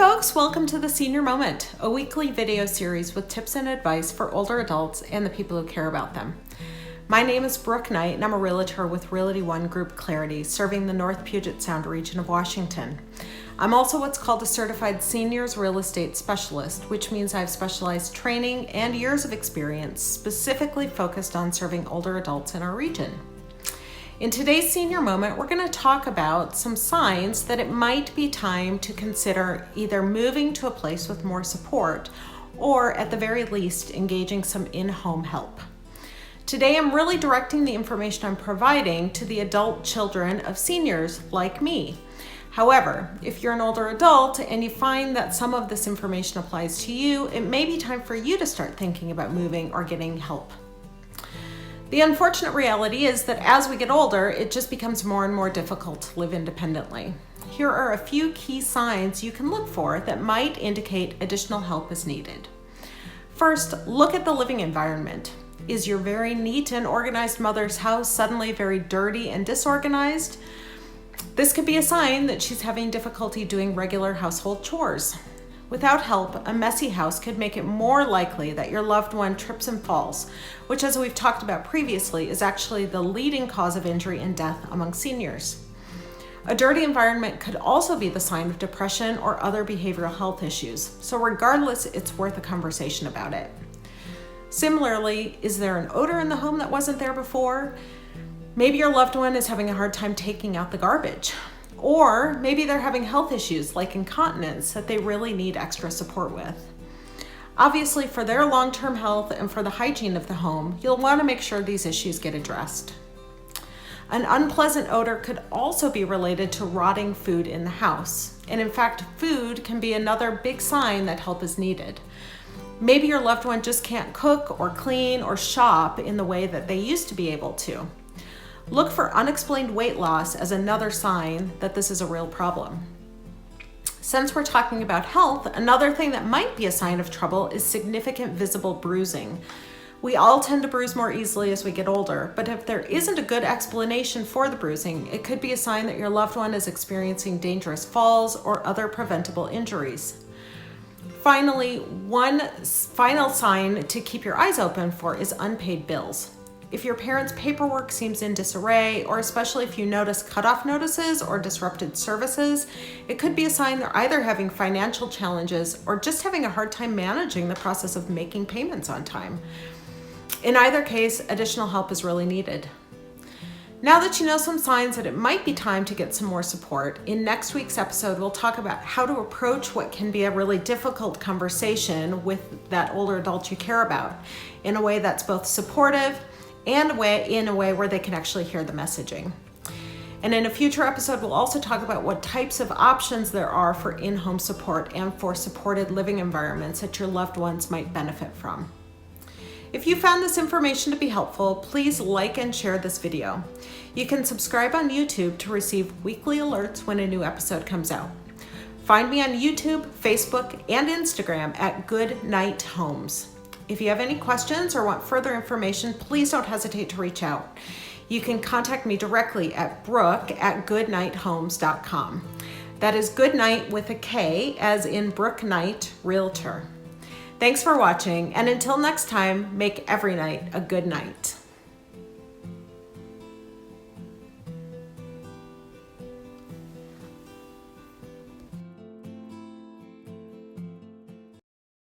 folks, welcome to the Senior Moment, a weekly video series with tips and advice for older adults and the people who care about them. My name is Brooke Knight and I'm a realtor with Realty One Group Clarity, serving the North Puget Sound region of Washington. I'm also what's called a certified seniors real estate specialist, which means I have specialized training and years of experience specifically focused on serving older adults in our region. In today's Senior Moment, we're going to talk about some signs that it might be time to consider either moving to a place with more support or, at the very least, engaging some in-home help. Today, I'm really directing the information I'm providing to the adult children of seniors like me. However, if you're an older adult and you find that some of this information applies to you, it may be time for you to start thinking about moving or getting help. The unfortunate reality is that as we get older, it just becomes more and more difficult to live independently. Here are a few key signs you can look for that might indicate additional help is needed. First, look at the living environment. Is your very neat and organized mother's house suddenly very dirty and disorganized? This could be a sign that she's having difficulty doing regular household chores. Without help, a messy house could make it more likely that your loved one trips and falls, which, as we've talked about previously, is actually the leading cause of injury and death among seniors. A dirty environment could also be the sign of depression or other behavioral health issues, so regardless, it's worth a conversation about it. Similarly, is there an odor in the home that wasn't there before? Maybe your loved one is having a hard time taking out the garbage. Or maybe they're having health issues like incontinence that they really need extra support with. Obviously, for their long-term health and for the hygiene of the home, you'll want to make sure these issues get addressed. An unpleasant odor could also be related to rotting food in the house. And in fact, food can be another big sign that help is needed. Maybe your loved one just can't cook or clean or shop in the way that they used to be able to. Look for unexplained weight loss as another sign that this is a real problem. Since we're talking about health, another thing that might be a sign of trouble is significant visible bruising. We all tend to bruise more easily as we get older, but if there isn't a good explanation for the bruising, it could be a sign that your loved one is experiencing dangerous falls or other preventable injuries. Finally, one final sign to keep your eyes open for is unpaid bills. If your parents' paperwork seems in disarray, or especially if you notice cutoff notices or disrupted services, it could be a sign they're either having financial challenges or just having a hard time managing the process of making payments on time. In either case, additional help is really needed. Now that you know some signs that it might be time to get some more support, in next week's episode, we'll talk about how to approach what can be a really difficult conversation with that older adult you care about in a way that's both supportive and in a way where they can actually hear the messaging. And in a future episode, we'll also talk about what types of options there are for in-home support and for supported living environments that your loved ones might benefit from. If you found this information to be helpful, please like and share this video. You can subscribe on YouTube to receive weekly alerts when a new episode comes out. Find me on YouTube, Facebook, and Instagram at Good Knight Homes. If you have any questions or want further information, please don't hesitate to reach out. You can contact me directly at brooke@goodknighthomes.com. That is Goodnight with a K, as in Brooke Knight, Realtor. Thanks for watching, and until next time, make every night a good night.